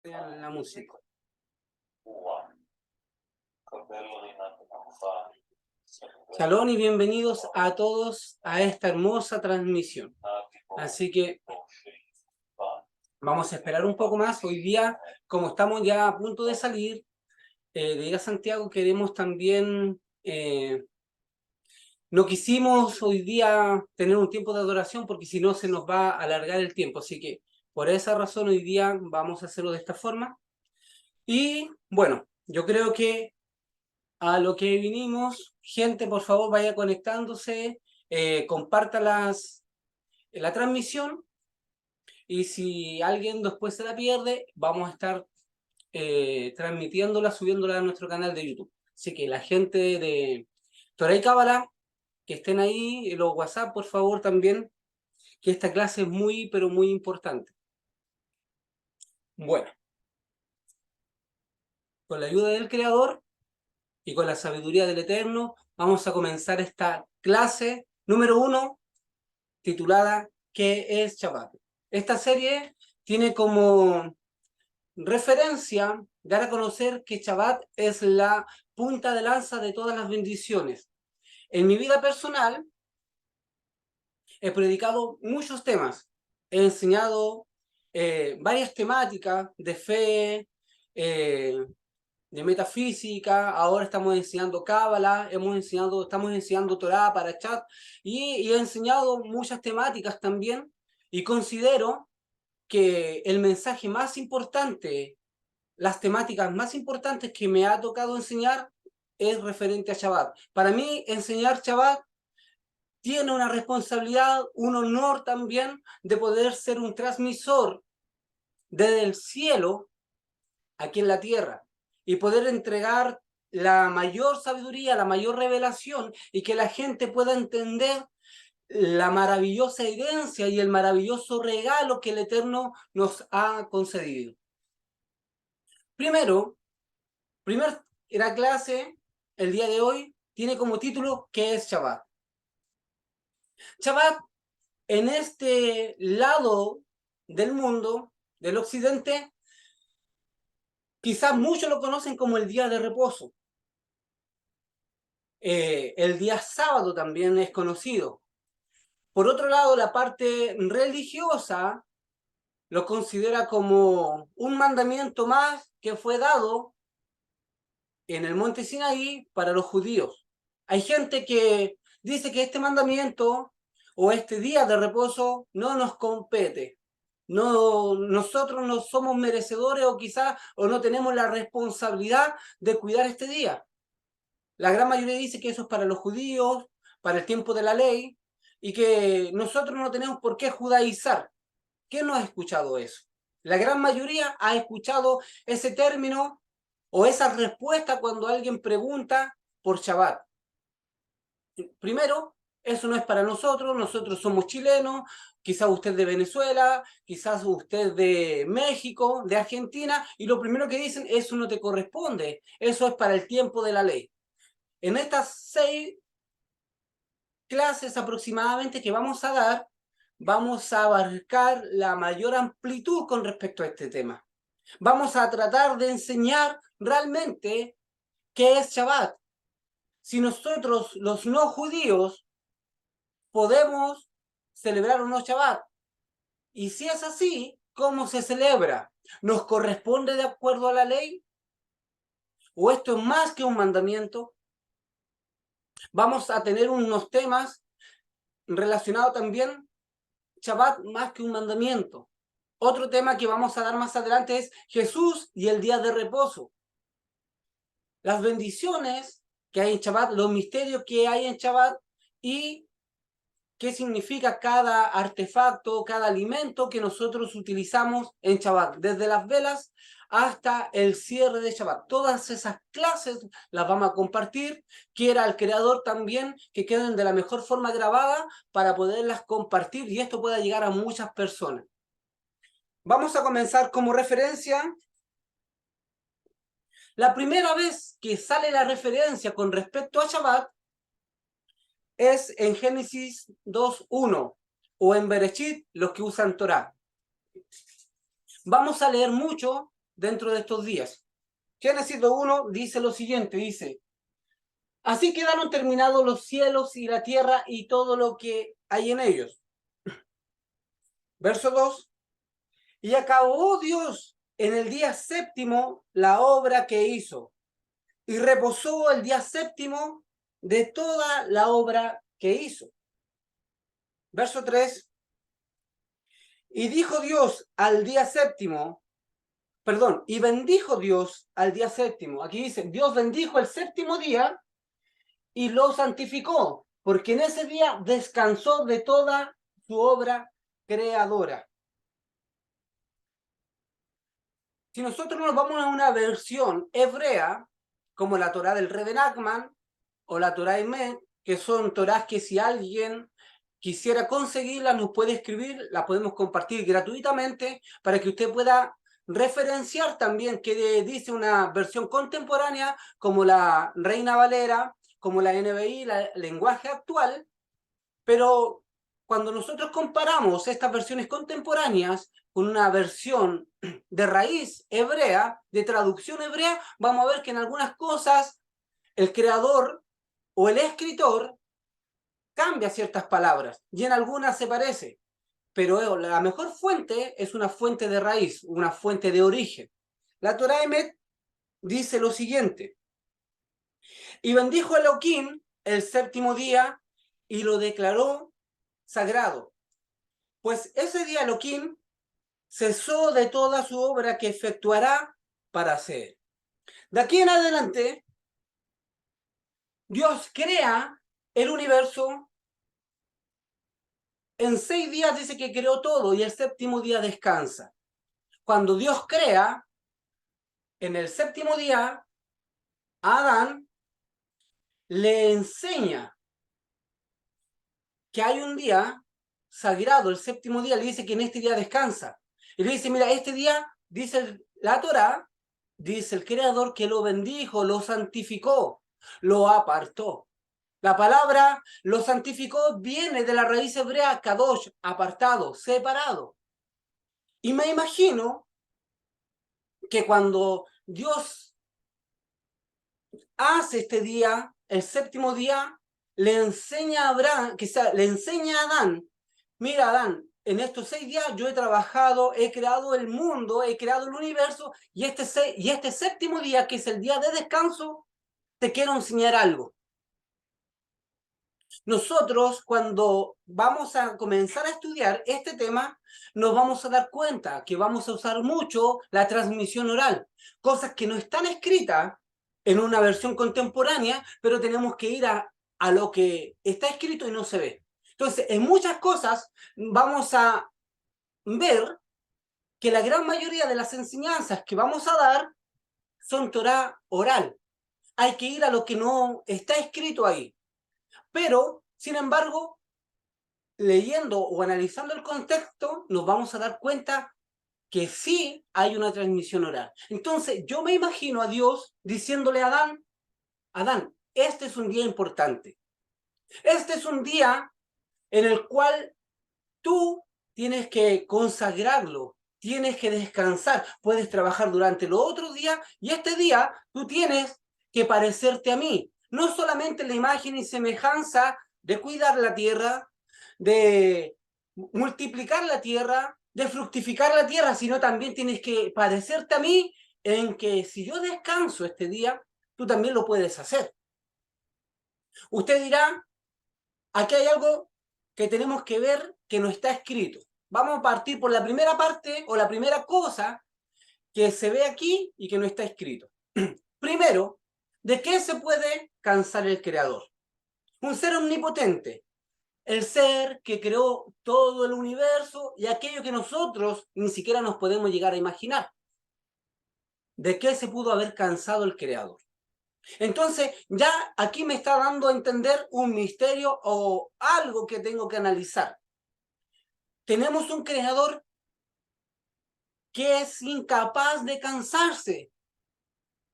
la música. Shalom y bienvenidos a todos a esta hermosa transmisión. Así que vamos a esperar un poco más. Hoy día, como estamos ya a punto de salir de ir a Santiago, queremos también... no quisimos hoy día tener un tiempo de adoración porque si no se nos va a alargar el tiempo. Así que por esa razón hoy día vamos a hacerlo de esta forma. Y bueno, yo creo que a lo que vinimos, gente, por favor vaya conectándose, comparta la transmisión y si alguien después se la pierde, vamos a estar transmitiéndola, subiéndola a nuestro canal de YouTube. Así que la gente de Torah y Cábala, que estén ahí, los WhatsApp, por favor, también, que esta clase es muy, pero muy importante. Bueno, con la ayuda del Creador y con la sabiduría del Eterno, vamos a comenzar esta clase número 1, titulada ¿Qué es Shabbat? Esta serie tiene como referencia dar a conocer que Shabbat es la punta de lanza de todas las bendiciones. En mi vida personal, he predicado muchos temas, he enseñado varias temáticas de fe, de metafísica, ahora estamos enseñando Cábala, estamos enseñando Torah, Parashat, y he enseñado muchas temáticas también, y considero que el mensaje más importante, las temáticas más importantes que me ha tocado enseñar es referente a Shabbat. Para mí, enseñar Shabbat tiene una responsabilidad, un honor también de poder ser un transmisor desde el cielo aquí en la tierra y poder entregar la mayor sabiduría, la mayor revelación y que la gente pueda entender la maravillosa herencia y el maravilloso regalo que el Eterno nos ha concedido. Primera clase, el día de hoy, tiene como título ¿Qué es Shabbat? Shabbat, en este lado del mundo, del occidente, quizás muchos lo conocen como el día de reposo. El día sábado también es conocido. Por otro lado, la parte religiosa lo considera como un mandamiento más que fue dado en el monte Sinaí para los judíos. Hay gente que dice que este mandamiento o este día de reposo no nos compete. No, nosotros no somos merecedores o quizás o no tenemos la responsabilidad de cuidar este día. La gran mayoría dice que eso es para los judíos, para el tiempo de la ley, y que nosotros no tenemos por qué judaizar. ¿Quién no ha escuchado eso? La gran mayoría ha escuchado ese término o esa respuesta cuando alguien pregunta por Shabbat. Primero, eso no es para nosotros somos chilenos, quizás usted de Venezuela, quizás usted de México, de Argentina, y lo primero que dicen, eso no te corresponde, eso es para el tiempo de la ley. En estas 6 clases aproximadamente que vamos a dar, vamos a abarcar la mayor amplitud con respecto a este tema. Vamos a tratar de enseñar realmente qué es Shabbat. Si nosotros, los no judíos, podemos celebrar un Shabbat, y si es así, ¿cómo se celebra? ¿Nos corresponde de acuerdo a la ley? ¿O esto es más que un mandamiento? Vamos a tener unos temas relacionados también, Shabbat más que un mandamiento. Otro tema que vamos a dar más adelante es Jesús y el día de reposo. Las bendiciones que hay en Shabbat, los misterios que hay en Shabbat y qué significa cada artefacto, cada alimento que nosotros utilizamos en Shabbat, desde las velas hasta el cierre de Shabbat. Todas esas clases las vamos a compartir. Quiera el Creador también que queden de la mejor forma grabadas para poderlas compartir y esto pueda llegar a muchas personas. Vamos a comenzar como referencia. La primera vez que sale la referencia con respecto a Shabbat es en Génesis 2:1 o en Bereshit, los que usan Torah. Vamos a leer mucho dentro de estos días. Génesis 2:1 dice lo siguiente, dice: así quedaron terminados los cielos y la tierra y todo lo que hay en ellos. Verso 2: y acabó Dios en el día séptimo la obra que hizo, y reposó el día séptimo de toda la obra que hizo. Verso 3: y dijo Dios al día séptimo, perdón, y bendijo Dios al día séptimo. Aquí dice, Dios bendijo el séptimo día y lo santificó, porque en ese día descansó de toda su obra creadora. Si nosotros nos vamos a una versión hebrea, como la Torá del Rebbe Nachman o la Torá Emet, que son Torás que si alguien quisiera conseguirla, nos puede escribir, la podemos compartir gratuitamente para que usted pueda referenciar también qué dice una versión contemporánea como la Reina Valera, como la NBI, la lenguaje actual. Pero cuando nosotros comparamos estas versiones contemporáneas con una versión de raíz hebrea, de traducción hebrea, vamos a ver que en algunas cosas el creador o el escritor cambia ciertas palabras y en algunas se parece. Pero la mejor fuente es una fuente de raíz, una fuente de origen. La Torá Emet dice lo siguiente: y bendijo Elohim el séptimo día y lo declaró sagrado, pues ese día Elohim cesó de toda su obra que efectuará para hacer. De aquí en adelante, Dios crea el universo. En 6 días dice que creó todo y el séptimo día descansa. Cuando Dios crea, en el séptimo día, a Adán le enseña que hay un día sagrado, el séptimo día, le dice que en este día descansa. Y le dice, mira, este día, dice la Torá, dice el Creador que lo bendijo, lo santificó, lo apartó. La palabra lo santificó viene de la raíz hebrea kadosh, apartado, separado. Y me imagino que cuando Dios hace este día, el séptimo día, le enseña a Abraham, le enseña a Adán, mira Adán, en estos 6 días yo he trabajado, he creado el mundo, he creado el universo, y este séptimo día, que es el día de descanso, te quiero enseñar algo. Nosotros, cuando vamos a comenzar a estudiar este tema, nos vamos a dar cuenta que vamos a usar mucho la transmisión oral, cosas que no están escritas en una versión contemporánea, pero tenemos que ir a lo que está escrito y no se ve. Entonces, en muchas cosas vamos a ver que la gran mayoría de las enseñanzas que vamos a dar son Torá oral. Hay que ir a lo que no está escrito ahí. Pero, sin embargo, leyendo o analizando el contexto, nos vamos a dar cuenta que sí hay una transmisión oral. Entonces, yo me imagino a Dios diciéndole a Adán, Adán, este es un día importante. Este es un día en el cual tú tienes que consagrarlo, tienes que descansar, puedes trabajar durante los otros días y este día tú tienes que parecerte a mí. No solamente la imagen y semejanza de cuidar la tierra, de multiplicar la tierra, de fructificar la tierra, sino también tienes que parecerte a mí en que si yo descanso este día, tú también lo puedes hacer. Usted dirá, aquí hay algo que tenemos que ver que no está escrito. Vamos a partir por la primera parte o la primera cosa que se ve aquí y que no está escrito. Primero, ¿de qué se puede cansar el creador? Un ser omnipotente, el ser que creó todo el universo y aquello que nosotros ni siquiera nos podemos llegar a imaginar. ¿De qué se pudo haber cansado el creador? Entonces, ya aquí me está dando a entender un misterio o algo que tengo que analizar. Tenemos un creador que es incapaz de cansarse.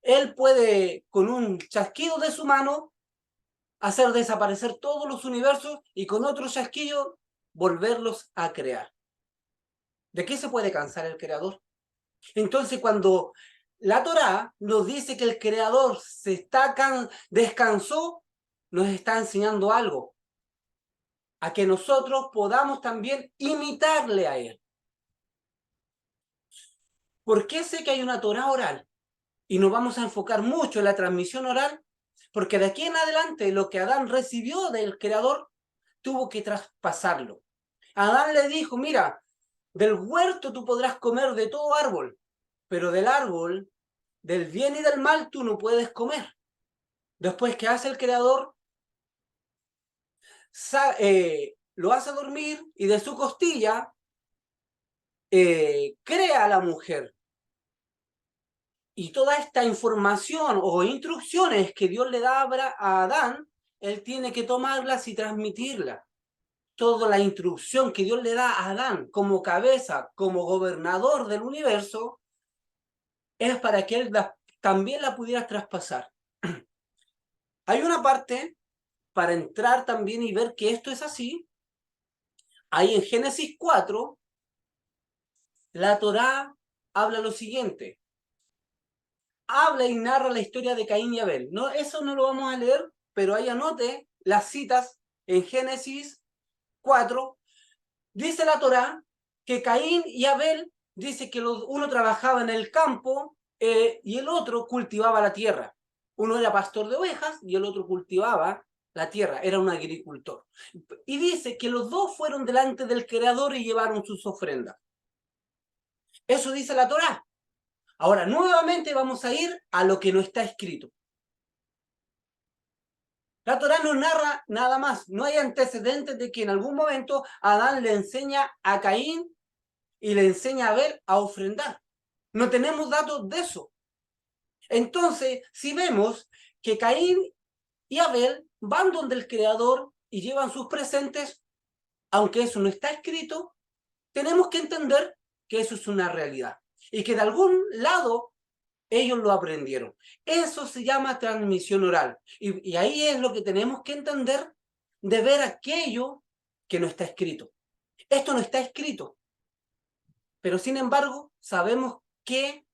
Él puede, con un chasquido de su mano, hacer desaparecer todos los universos y con otro chasquido volverlos a crear. ¿De qué se puede cansar el creador? Entonces, cuando la Torá nos dice que el Creador descansó, nos está enseñando algo, a que nosotros podamos también imitarle a Él. ¿Por qué sé que hay una Torá oral? Y nos vamos a enfocar mucho en la transmisión oral, porque de aquí en adelante lo que Adán recibió del Creador tuvo que traspasarlo. Adán le dijo, mira, del huerto tú podrás comer de todo árbol, pero del árbol, del bien y del mal, tú no puedes comer. Después, ¿qué hace el Creador? Lo hace dormir y de su costilla crea a la mujer. Y toda esta información o instrucciones que Dios le da a Adán, él tiene que tomarlas y transmitirlas. Toda la instrucción que Dios le da a Adán como cabeza, como gobernador del universo, es para que él también la pudiera traspasar. Hay una parte, para entrar también y ver que esto es así, ahí en Génesis 4, la Torá habla lo siguiente. Habla y narra la historia de Caín y Abel. No, eso no lo vamos a leer, pero ahí anote las citas en Génesis 4. Dice la Torá que Caín y Abel, dice que uno trabajaba en el campo y el otro cultivaba la tierra. Uno era pastor de ovejas y el otro cultivaba la tierra, era un agricultor. Y dice que los dos fueron delante del Creador y llevaron sus ofrendas. Eso dice la Torá. Ahora, nuevamente vamos a ir a lo que no está escrito. La Torá no narra nada más. No hay antecedentes de que en algún momento Adán le enseña a Caín y le enseña a Abel a ofrendar. No tenemos datos de eso. Entonces, si vemos que Caín y Abel van donde el Creador y llevan sus presentes, aunque eso no está escrito, tenemos que entender que eso es una realidad y que de algún lado ellos lo aprendieron. Eso se llama transmisión oral. Y ahí es lo que tenemos que entender de ver aquello que no está escrito. Esto no está escrito, pero sin embargo sabemos que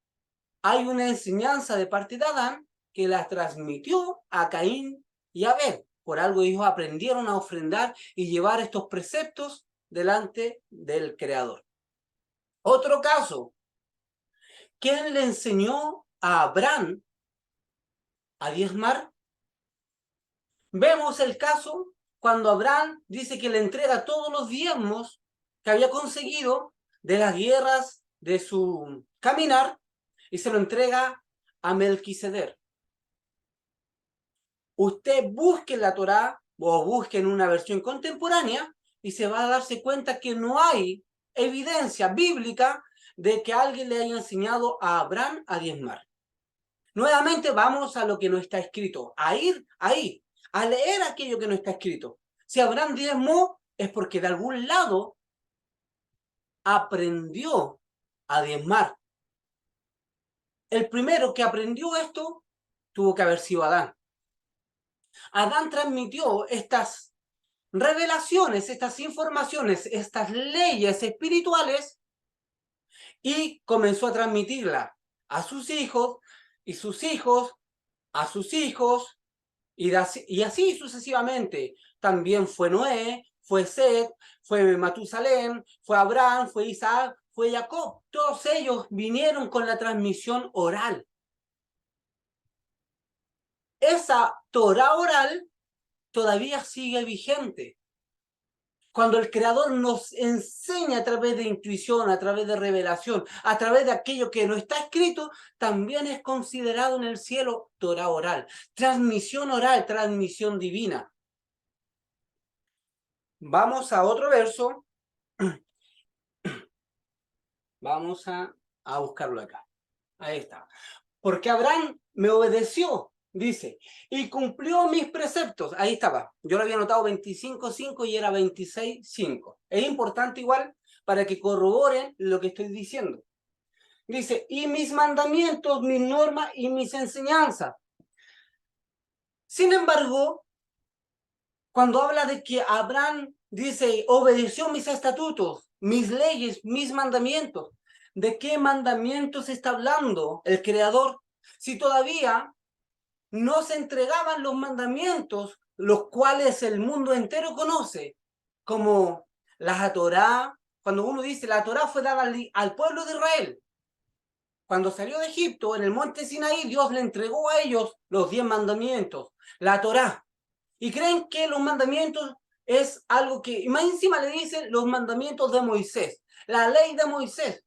hay una enseñanza de parte de Adán que la transmitió a Caín y a Abel. Por algo ellos aprendieron a ofrendar y llevar estos preceptos delante del Creador. Otro caso, ¿quién le enseñó a Abraham a diezmar? Vemos el caso cuando Abraham dice que le entrega todos los diezmos que había conseguido de las guerras de su caminar y se lo entrega a Melquisedec. Usted busque en la Torá o busque en una versión contemporánea y se va a darse cuenta que no hay evidencia bíblica de que alguien le haya enseñado a Abraham a diezmar. Nuevamente vamos a lo que no está escrito, a ir ahí, a leer aquello que no está escrito. Si Abraham diezmó es porque de algún lado aprendió a diezmar. El primero que aprendió esto tuvo que haber sido Adán. Adán transmitió estas revelaciones, estas informaciones, estas leyes espirituales y comenzó a transmitirla a sus hijos y sus hijos a sus hijos y así sucesivamente. También fue Noé, fue Set, fue Matusalén, fue Abraham, fue Isaac, fue Jacob. Todos ellos vinieron con la transmisión oral. Esa Torá oral todavía sigue vigente. Cuando el Creador nos enseña a través de intuición, a través de revelación, a través de aquello que no está escrito, también es considerado en el cielo Torá oral, transmisión divina. Vamos a otro verso. Vamos a buscarlo acá. Ahí está. Porque Abraham me obedeció, dice, y cumplió mis preceptos. Ahí estaba. Yo lo había anotado 25.5 y era 26.5. Es importante igual para que corroboren lo que estoy diciendo. Dice, y mis mandamientos, mis normas y mis enseñanzas. Sin embargo, cuando habla de que Abraham dice, obedeció mis estatutos, mis leyes, mis mandamientos, ¿de qué mandamientos está hablando el Creador? Si todavía no se entregaban los mandamientos, los cuales el mundo entero conoce, como la Torá. Cuando uno dice la Torá fue dada al pueblo de Israel. Cuando salió de Egipto, en el monte Sinaí, Dios le entregó a ellos los 10 mandamientos, la Torá. Y creen que los mandamientos es algo que, y más encima le dicen los mandamientos de Moisés, la ley de Moisés.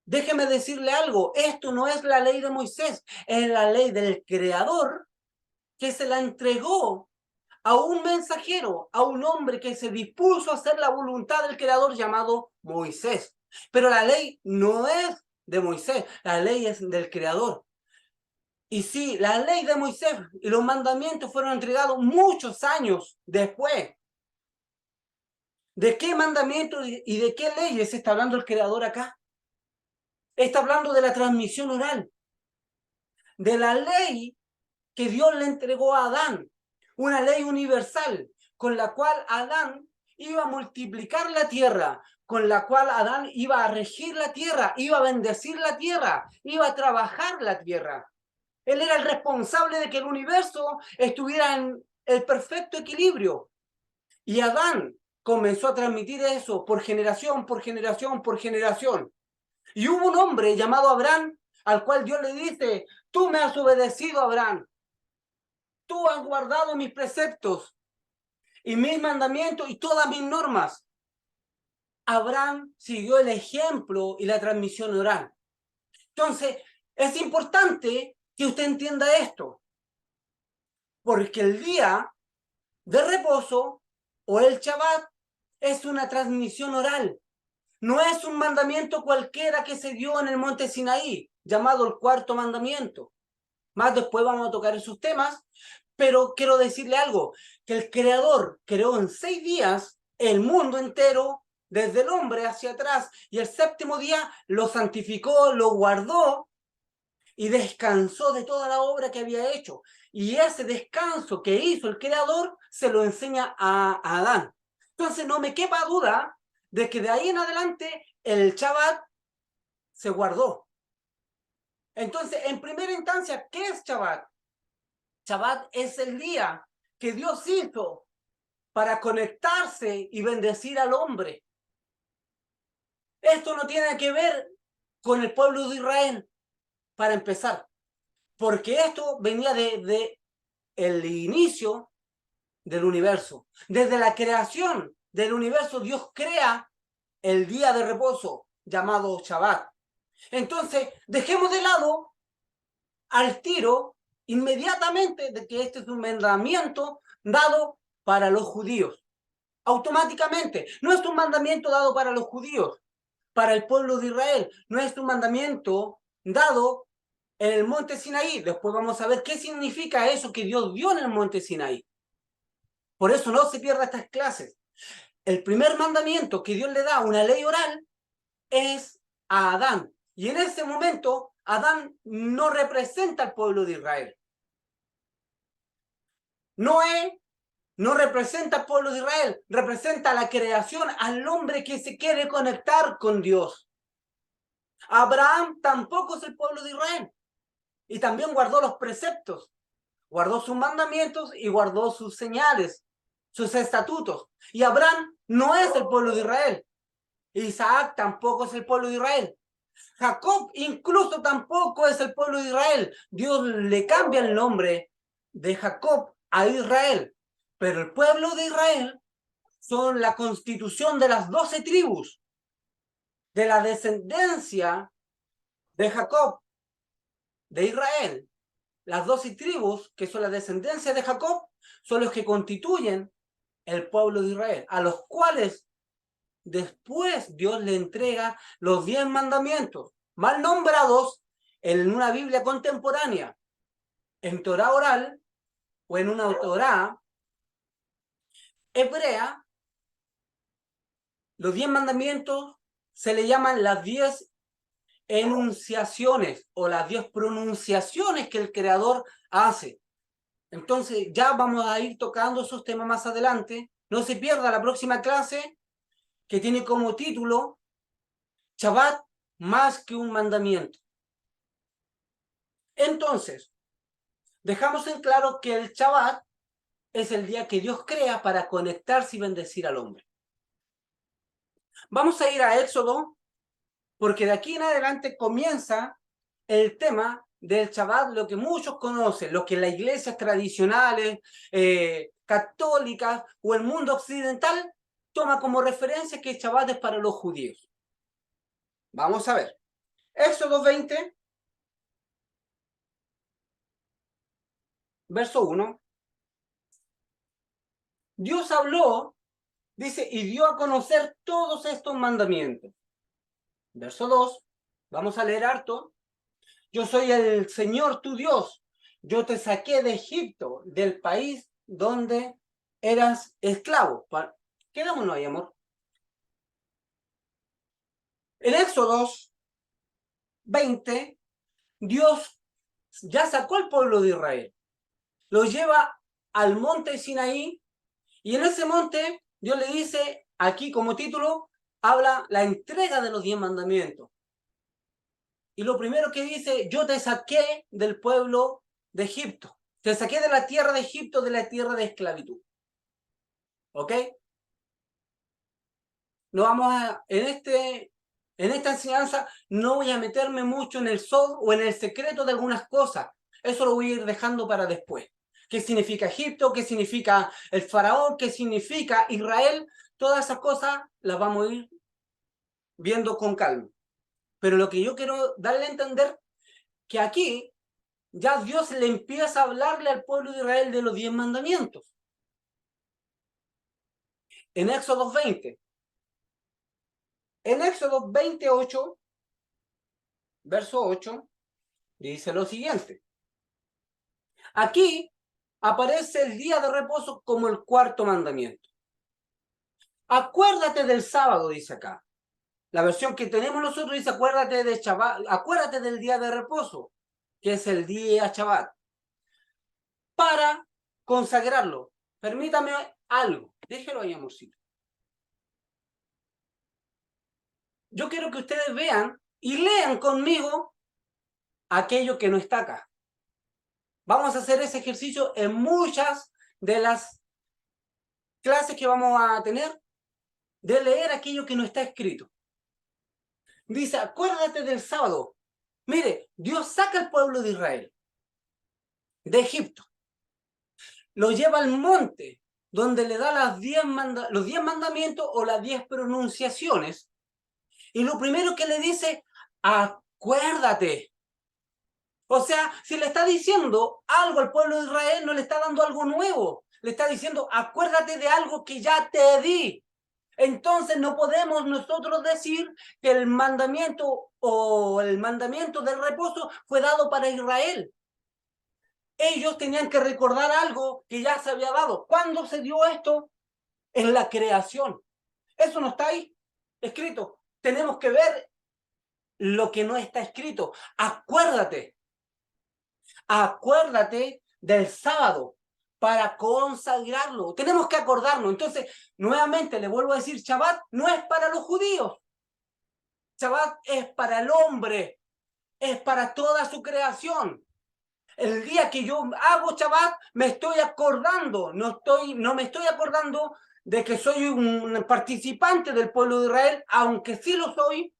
Déjeme decirle algo, esto no es la ley de Moisés, es la ley del Creador que se la entregó a un mensajero, a un hombre que se dispuso a hacer la voluntad del Creador llamado Moisés. Pero la ley no es de Moisés, la ley es del Creador. Y sí, la ley de Moisés y los mandamientos fueron entregados muchos años después. ¿De qué mandamientos y de qué leyes está hablando el Creador acá? Está hablando de la transmisión oral, de la ley que Dios le entregó a Adán, una ley universal con la cual Adán iba a multiplicar la tierra, con la cual Adán iba a regir la tierra, iba a bendecir la tierra, iba a trabajar la tierra. Él era el responsable de que el universo estuviera en el perfecto equilibrio. Y Adán comenzó a transmitir eso por generación, por generación, por generación. Y hubo un hombre llamado Abraham, al cual Dios le dice, tú me has obedecido, Abraham. Tú has guardado mis preceptos y mis mandamientos y todas mis normas. Abraham siguió el ejemplo y la transmisión oral. Entonces, es importante que usted entienda esto, porque el día de reposo o el Shabbat es una transmisión oral. No es un mandamiento cualquiera que se dio en el monte Sinaí, llamado el cuarto mandamiento. Más después vamos a tocar esos temas, pero quiero decirle algo, que el Creador creó en 6 días el mundo entero, desde el hombre hacia atrás, y el séptimo día lo santificó, lo guardó y descansó de toda la obra que había hecho. Y ese descanso que hizo el Creador se lo enseña a Adán. Entonces no me quepa duda de que de ahí en adelante el Shabbat se guardó. Entonces, en primera instancia, ¿qué es Shabbat? Shabbat es el día que Dios hizo para conectarse y bendecir al hombre. Esto no tiene que ver con el pueblo de Israel, para empezar, porque esto venía de el inicio del universo. Desde la creación del universo, Dios crea el día de reposo llamado Shabbat. Entonces, dejemos de lado al tiro inmediatamente de que este es un mandamiento dado para los judíos. Automáticamente, no es un mandamiento dado para los judíos, para el pueblo de Israel, no es un mandamiento dado en el monte Sinaí. Después vamos a ver qué significa eso que Dios dio en el monte Sinaí. Por eso no se pierda estas clases. El primer mandamiento que Dios le da, una ley oral, es a Adán. Y en ese momento, Adán no representa al pueblo de Israel. Noé no representa al pueblo de Israel, representa la creación, al hombre que se quiere conectar con Dios. Abraham tampoco es el pueblo de Israel. Y también guardó los preceptos, guardó sus mandamientos y guardó sus señales, sus estatutos. Y Abraham no es el pueblo de Israel. Isaac tampoco es el pueblo de Israel. Jacob incluso tampoco es el pueblo de Israel. Dios le cambia el nombre de Jacob a Israel. Pero el pueblo de Israel son la constitución de las 12 tribus, de la descendencia de Jacob, de Israel. Las 12 tribus, que son la descendencia de Jacob, son los que constituyen el pueblo de Israel, a los cuales después Dios le entrega los 10 mandamientos, mal nombrados en una Biblia contemporánea, en Torah oral o en una Torah hebrea. Los 10 mandamientos se le llaman las 10 enunciaciones o las 10 pronunciaciones que el Creador hace. Entonces ya vamos a ir tocando esos temas más adelante. No se pierda la próxima clase, que tiene como título Shabbat más que un mandamiento. Entonces, dejamos en claro que el Shabbat es el día que Dios crea para conectarse y bendecir al hombre. Vamos a ir a Éxodo, porque de aquí en adelante comienza el tema del Shabbat, lo que muchos conocen, lo que las iglesias tradicionales, católicas o el mundo occidental toma como referencia que el Shabbat es para los judíos. Vamos a ver. Éxodo 20, verso 1. Dios habló, dice, y dio a conocer todos estos mandamientos. Verso 2, vamos a leer harto. Yo soy el Señor tu Dios. Yo te saqué de Egipto, del país donde eras esclavo. Quedémonos ahí, amor. En Éxodo 20, Dios ya sacó al pueblo de Israel. Lo lleva al monte Sinaí y en ese monte Dios le dice, aquí como título, habla la entrega de los 10 mandamientos. Y lo primero que dice, yo te saqué del pueblo de Egipto. Te saqué de la tierra de Egipto, de la tierra de esclavitud. ¿Ok? No vamos a, en esta enseñanza no voy a meterme mucho en el sol o en el secreto de algunas cosas. Eso lo voy a ir dejando para después. ¿Qué significa Egipto? ¿Qué significa el faraón? ¿Qué significa Israel? Todas esas cosas las vamos a ir viendo con calma. Pero lo que yo quiero darle a entender, que aquí ya Dios le empieza a hablarle al pueblo de Israel de los 10 mandamientos. En Éxodo 20. En Éxodo 28, verso 8, dice lo siguiente. Aquí aparece el día de reposo como el cuarto mandamiento. Acuérdate del sábado, dice acá. La versión que tenemos nosotros dice acuérdate de Shabbat, acuérdate del día de reposo, que es el día Shabbat, para consagrarlo. Permítame algo. Déjelo ahí, amorcito. Yo quiero que ustedes vean y lean conmigo aquello que no está acá. Vamos a hacer ese ejercicio en muchas de las clases que vamos a tener, de leer aquello que no está escrito. Dice, acuérdate del sábado. Mire, Dios saca al pueblo de Israel de Egipto, lo lleva al monte, donde le da los 10 mandamientos o las 10 pronunciaciones, y lo primero que le dice, acuérdate. O sea, si le está diciendo algo al pueblo de Israel, no le está dando algo nuevo. Le está diciendo, acuérdate de algo que ya te di. Entonces no podemos nosotros decir que el mandamiento o el mandamiento del reposo fue dado para Israel. Ellos tenían que recordar algo que ya se había dado. ¿Cuándo se dio esto? En la creación. Eso no está ahí escrito. Tenemos que ver lo que no está escrito. Acuérdate. Acuérdate del sábado para consagrarlo. Tenemos que acordarnos. Entonces, nuevamente le vuelvo a decir, Shabbat no es para los judíos. Shabbat es para el hombre. Es para toda su creación. El día que yo hago Shabbat, me estoy acordando, no me estoy acordando de que soy un participante del pueblo de Israel, aunque sí lo soy.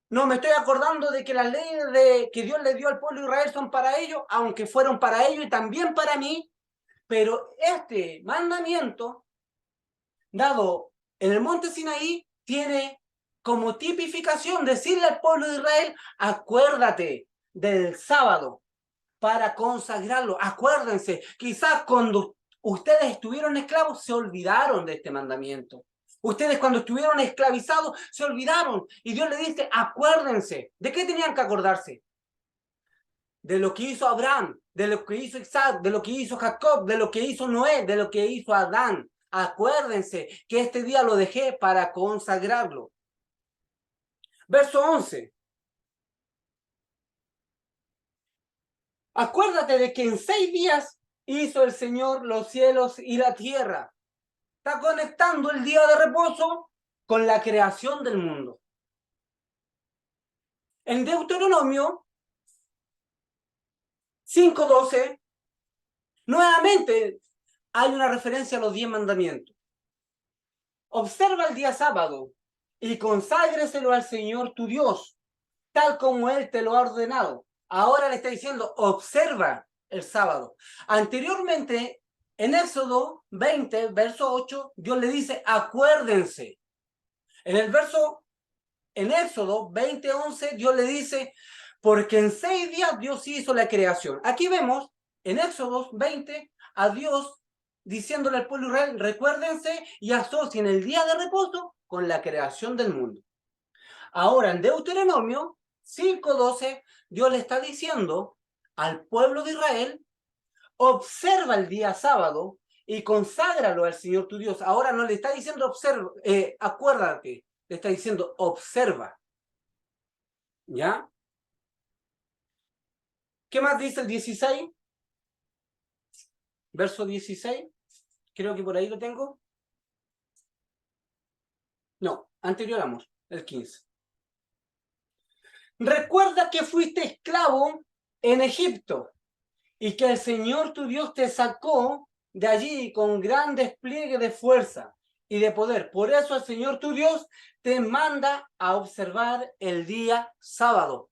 No me estoy acordando de que las leyes que Dios le dio al pueblo de Israel son para ellos, aunque fueron para ellos y también para mí. Pero este mandamiento, dado en el monte Sinaí, tiene como tipificación decirle al pueblo de Israel, acuérdate del sábado para consagrarlo. Acuérdense, quizás cuando ustedes estuvieron esclavos se olvidaron de este mandamiento. Ustedes cuando estuvieron esclavizados se olvidaron y Dios le dice, acuérdense. ¿De qué tenían que acordarse? De lo que hizo Abraham, de lo que hizo Isaac, de lo que hizo Jacob, de lo que hizo Noé, de lo que hizo Adán. Acuérdense que este día lo dejé para consagrarlo. Verso 11. Acuérdate de que en 6 días hizo el Señor los cielos y la tierra. Está conectando el día de reposo con la creación del mundo. En Deuteronomio 5:12, nuevamente hay una referencia a los 10 mandamientos. Observa el día sábado y conságreselo al Señor tu Dios, tal como Él te lo ha ordenado. Ahora le está diciendo, observa el sábado. Anteriormente, en Éxodo 20, verso 8, Dios le dice, acuérdense. En Éxodo 20:11, Dios le dice, porque en 6 días Dios hizo la creación. Aquí vemos, en Éxodo 20, a Dios diciéndole al pueblo Israel, recuérdense y asocien el día de reposo con la creación del mundo. Ahora, en Deuteronomio 5:12, Dios le está diciendo al pueblo de Israel, observa el día sábado y conságralo al Señor tu Dios. Ahora no le está diciendo observa, acuérdate, le está diciendo observa. ¿Ya? ¿Qué más dice el 16? Verso 16. Creo que por ahí lo tengo. No, anterior amor, el 15. Recuerda que fuiste esclavo en Egipto y que el Señor tu Dios te sacó de allí con gran despliegue de fuerza y de poder. Por eso el Señor tu Dios te manda a observar el día sábado,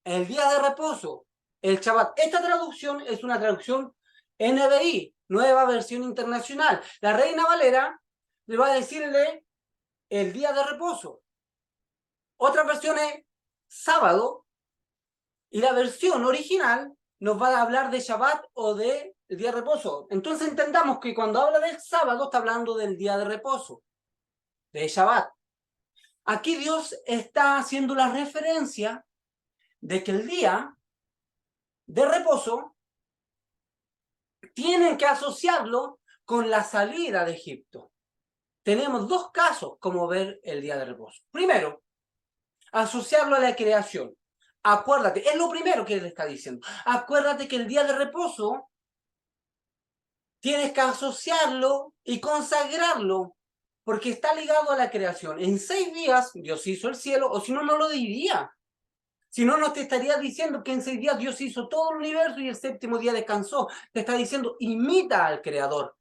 el día de reposo, el Shabbat. Esta traducción es una traducción NBI, Nueva Versión Internacional. La Reina Valera le va a decirle el día de reposo. Otra versión es sábado y la versión original nos va a hablar de Shabbat o de el día de reposo. Entonces entendamos que cuando habla del sábado está hablando del día de reposo, de Shabbat. Aquí Dios está haciendo la referencia de que el día de reposo tienen que asociarlo con la salida de Egipto. Tenemos dos casos como ver el día de reposo. Primero, asociarlo a la creación. Acuérdate, es lo primero que él está diciendo. Acuérdate que el día de reposo tienes que asociarlo y consagrarlo, porque está ligado a la creación. En 6 días Dios hizo el cielo, o si no, no lo diría. Si no, no te estaría diciendo que en 6 días Dios hizo todo el universo y el séptimo día descansó. Te está diciendo, imita al Creador.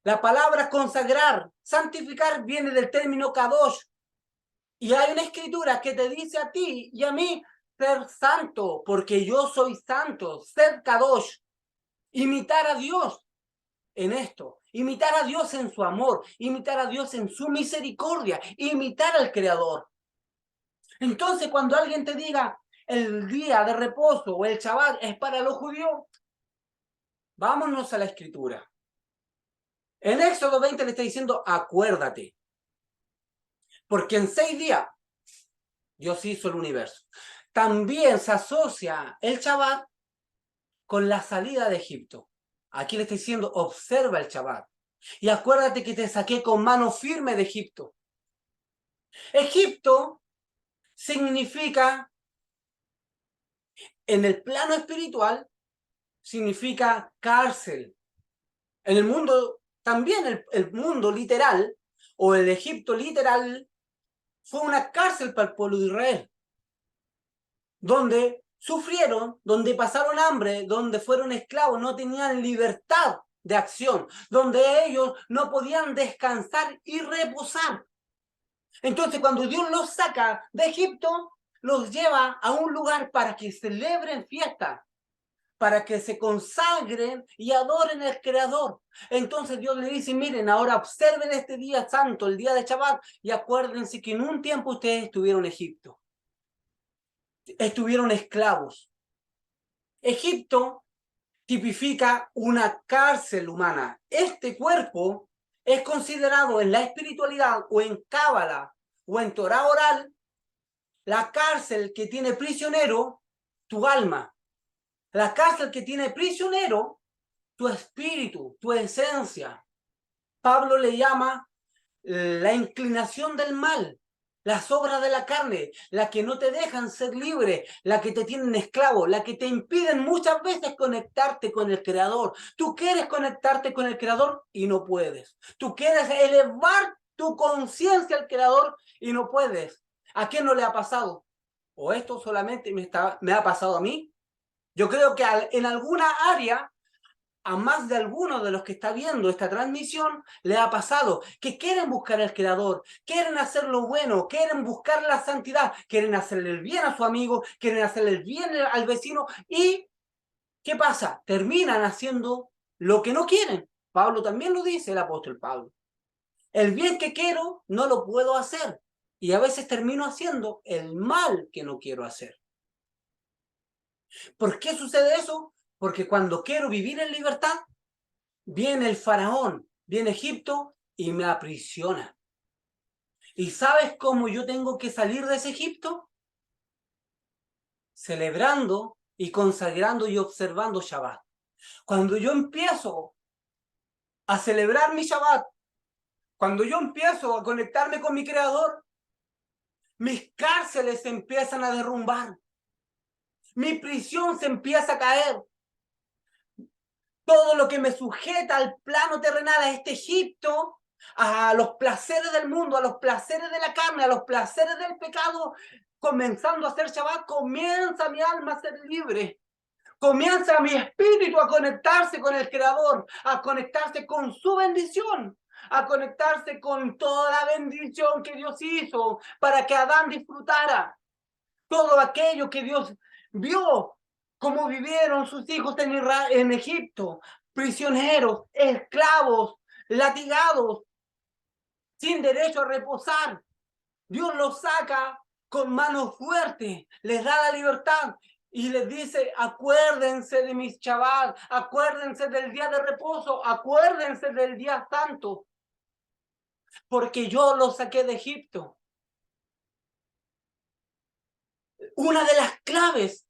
La palabra consagrar, santificar, viene del término kadosh. Y hay una escritura que te dice a ti y a mí, ser santo, porque yo soy santo, ser kadosh. Imitar a Dios en esto, imitar a Dios en su amor, imitar a Dios en su misericordia, imitar al Creador. Entonces, cuando alguien te diga el día de reposo o el Shabbat es para los judíos, vámonos a la escritura. En Éxodo 20 le está diciendo, acuérdate, porque en 6 días Dios hizo el universo. También se asocia el Shabbat con la salida de Egipto. Aquí le está diciendo, observa el Shabbat. Y acuérdate que te saqué con mano firme de Egipto. Egipto significa, en el plano espiritual, significa cárcel. En el mundo, también el mundo literal, o el Egipto literal, fue una cárcel para el pueblo de Israel, donde sufrieron, donde pasaron hambre, donde fueron esclavos, no tenían libertad de acción, donde ellos no podían descansar y reposar. Entonces, cuando Dios los saca de Egipto, los lleva a un lugar para que celebren fiesta, para que se consagren y adoren al Creador. Entonces Dios le dice, miren, ahora observen este día santo, el día de Shabbat, y acuérdense que en un tiempo ustedes estuvieron en Egipto. Estuvieron esclavos. Egipto tipifica una cárcel humana. Este cuerpo es considerado en la espiritualidad o en Cábala o en Torah oral la cárcel que tiene prisionero tu alma, la cárcel que tiene prisionero tu espíritu, tu esencia. Pablo le llama la inclinación del mal, las obras de la carne, la que no te dejan ser libre, la que te tienen esclavo, la que te impiden muchas veces conectarte con el Creador. Tú quieres conectarte con el Creador y no puedes. Tú quieres elevar tu conciencia al Creador y no puedes. ¿A quién no le ha pasado? ¿O esto solamente me ha pasado a mí? Yo creo que en alguna área, a más de alguno de los que está viendo esta transmisión, le ha pasado que quieren buscar al Creador, quieren hacer lo bueno, quieren buscar la santidad, quieren hacerle el bien a su amigo, quieren hacerle el bien al vecino y ¿qué pasa? Terminan haciendo lo que no quieren. Pablo también lo dice, el apóstol Pablo. El bien que quiero no lo puedo hacer y a veces termino haciendo el mal que no quiero hacer. ¿Por qué sucede eso? Porque cuando quiero vivir en libertad, viene el faraón, viene Egipto y me aprisiona. ¿Y sabes cómo yo tengo que salir de ese Egipto? Celebrando y consagrando y observando Shabbat. Cuando yo empiezo a celebrar mi Shabbat, cuando yo empiezo a conectarme con mi Creador, mis cárceles se empiezan a derrumbar. Mi prisión se empieza a caer. Todo lo que me sujeta al plano terrenal, a este Egipto, a los placeres del mundo, a los placeres de la carne, a los placeres del pecado, comenzando a hacer Shabbat, comienza mi alma a ser libre. Comienza mi espíritu a conectarse con el Creador, a conectarse con su bendición, a conectarse con toda la bendición que Dios hizo para que Adán disfrutara. Todo aquello que Dios vio, cómo vivieron sus hijos en Egipto, prisioneros, esclavos, latigados, sin derecho a reposar. Dios los saca con manos fuertes, les da la libertad y les dice, acuérdense de mis Shabbat, acuérdense del día de reposo, acuérdense del día santo, porque yo los saqué de Egipto. Una de las claves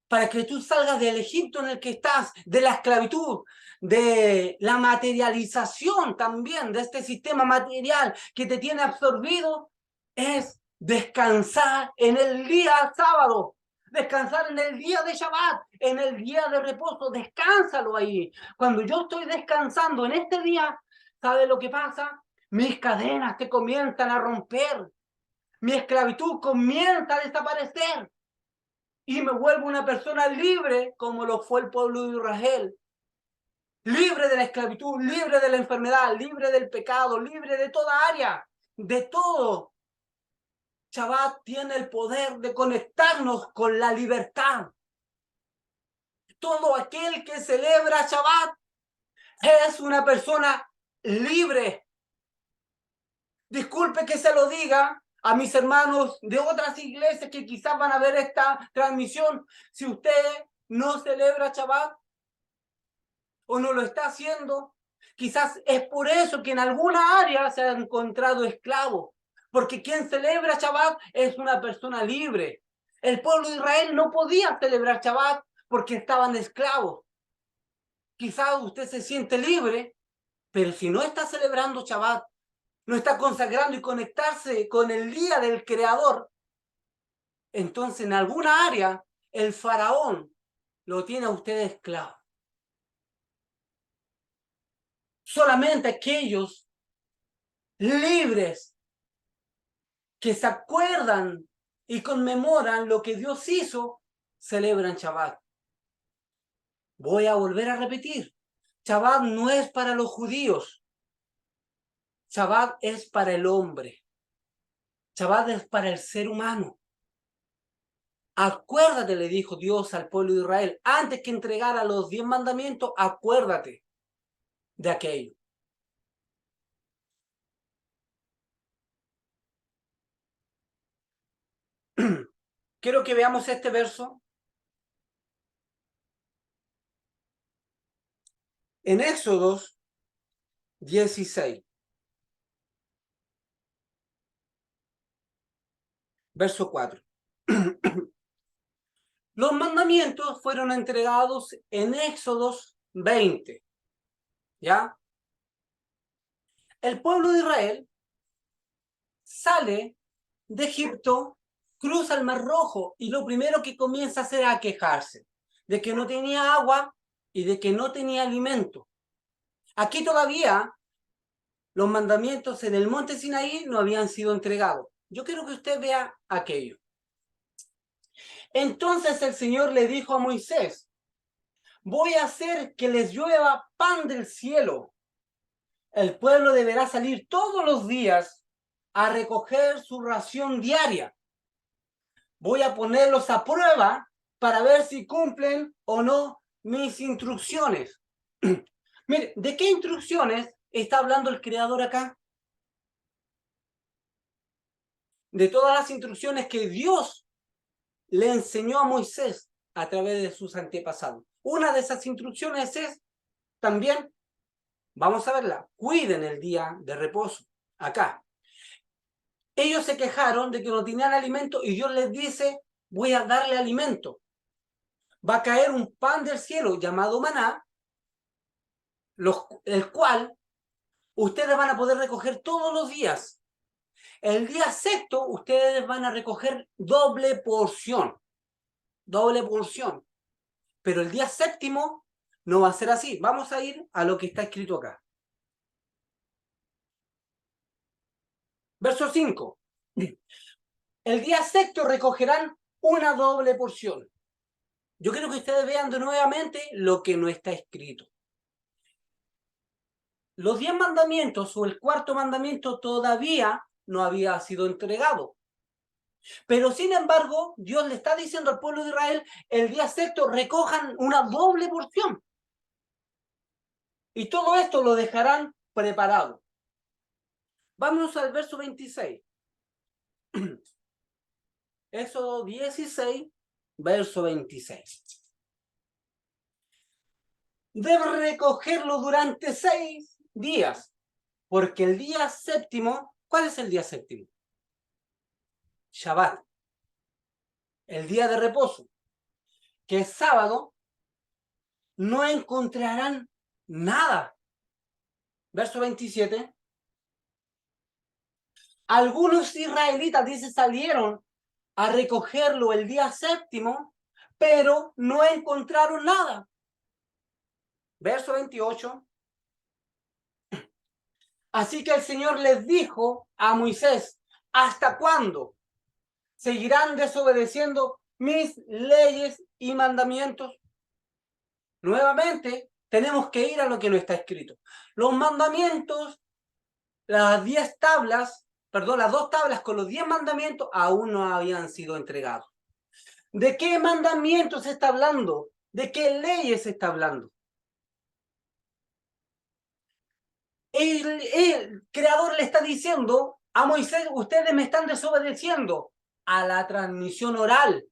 para que tú salgas del Egipto en el que estás, de la esclavitud, de la materialización también, de este sistema material que te tiene absorbido, es descansar en el día sábado, descansar en el día de Shabbat, en el día de reposo, descánsalo ahí. Cuando yo estoy descansando en este día, ¿sabe lo que pasa? Mis cadenas se comienzan a romper, mi esclavitud comienza a desaparecer y me vuelvo una persona libre como lo fue el pueblo de Israel. Libre de la esclavitud, libre de la enfermedad, libre del pecado, libre de toda área, de todo. Shabbat tiene el poder de conectarnos con la libertad. Todo aquel que celebra Shabbat es una persona libre. Disculpe que se lo diga a mis hermanos de otras iglesias que quizás van a ver esta transmisión. Si usted no celebra Shabbat o no lo está haciendo, quizás es por eso que en alguna área se ha encontrado esclavo. Porque quien celebra Shabbat es una persona libre. El pueblo de Israel no podía celebrar Shabbat porque estaban esclavos. Quizás usted se siente libre, pero si no está celebrando Shabbat, no está consagrando y conectarse con el día del Creador, entonces en alguna área el faraón lo tiene a usted esclavo. Solamente aquellos libres que se acuerdan y conmemoran lo que Dios hizo, celebran Shabbat. Voy a volver a repetir, Shabbat no es para los judíos, Shabbat es para el hombre, Shabbat es para el ser humano. Acuérdate, le dijo Dios al pueblo de Israel, antes que entregara los 10 mandamientos, acuérdate de aquello. Quiero que veamos este verso en Éxodo 16, verso 4. Los mandamientos fueron entregados en Éxodo 20, ¿ya? El pueblo de Israel sale de Egipto, cruza el Mar Rojo y lo primero que comienza a hacer es a quejarse de que no tenía agua y de que no tenía alimento. Aquí todavía los mandamientos en el monte Sinaí no habían sido entregados. Yo quiero que usted vea aquello. Entonces el Señor le dijo a Moisés, voy a hacer que les llueva pan del cielo. El pueblo deberá salir todos los días a recoger su ración diaria. Voy a ponerlos a prueba para ver si cumplen o no mis instrucciones. Mire, ¿de qué instrucciones está hablando el Creador acá? De todas las instrucciones que Dios le enseñó a Moisés a través de sus antepasados. Una de esas instrucciones es también, vamos a verla, cuiden el día de reposo. Acá. Ellos se quejaron de que no tenían alimento y Dios les dice, voy a darle alimento. Va a caer un pan del cielo llamado maná, el cual ustedes van a poder recoger todos los días. El día sexto, ustedes van a recoger doble porción. Doble porción. Pero el día séptimo no va a ser así. Vamos a ir a lo que está escrito acá. Verso 5. El día sexto recogerán una doble porción. Yo quiero que ustedes vean de nuevamente lo que no está escrito. Los 10 mandamientos o el cuarto mandamiento todavía no había sido entregado. Pero sin embargo, Dios le está diciendo al pueblo de Israel, el día sexto recojan una doble porción. Y todo esto lo dejarán preparado. Vamos al verso 26. Éxodo 16, verso 26. Debe recogerlo durante 6 días, porque el día séptimo, ¿cuál es el día séptimo? Shabbat, el día de reposo, que es sábado, no encontrarán nada. Verso 27. Algunos israelitas, dice, salieron a recogerlo el día séptimo, pero no encontraron nada. Verso 28. Así que el Señor les dijo a Moisés, ¿hasta cuándo seguirán desobedeciendo mis leyes y mandamientos? Nuevamente, tenemos que ir a lo que no está escrito. Los mandamientos, las 10 tablas, perdón, las 2 tablas con los 10 mandamientos aún no habían sido entregados. ¿De qué mandamientos se está hablando? ¿De qué leyes se está hablando? El Creador le está diciendo a Moisés, ustedes me están desobedeciendo a la transmisión oral.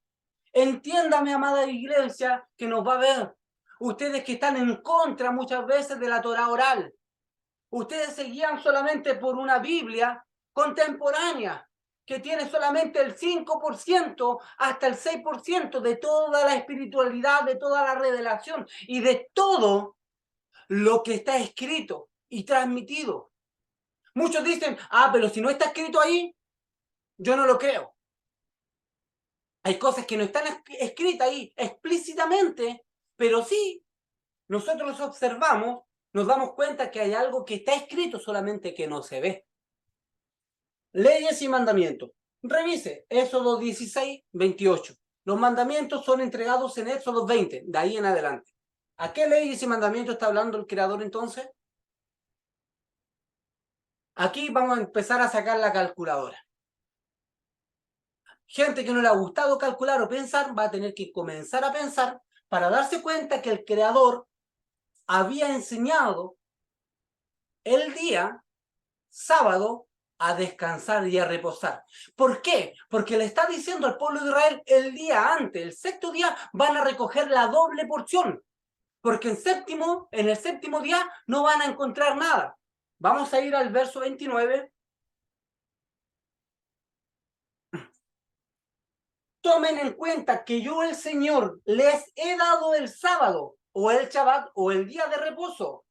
Entiéndame, amada iglesia, que nos va a ver. Ustedes que están en contra muchas veces de la Torah oral. Ustedes se guían solamente por una Biblia contemporánea, que tiene solamente el 5% hasta el 6% de toda la espiritualidad, de toda la revelación y de todo lo que está escrito y transmitido. Muchos dicen, pero si no está escrito ahí, yo no lo creo. Hay cosas que no están escritas ahí explícitamente, pero sí, nosotros los observamos, nos damos cuenta que hay algo que está escrito solamente que no se ve. Leyes y mandamientos. Revise Éxodo 16, 28. Los mandamientos son entregados en Éxodo 20, de ahí en adelante. ¿A qué leyes y mandamientos está hablando el Creador entonces? Aquí vamos a empezar a sacar la calculadora. Gente que no le ha gustado calcular o pensar va a tener que comenzar a pensar para darse cuenta que el Creador había enseñado el día sábado a descansar y a reposar. ¿Por qué? Porque le está diciendo al pueblo de Israel el día antes, el sexto día, van a recoger la doble porción. Porque en el séptimo día no van a encontrar nada. Vamos a ir al verso 29. Tomen en cuenta que yo, el Señor, les he dado el sábado, o el Shabbat, o el día de reposo.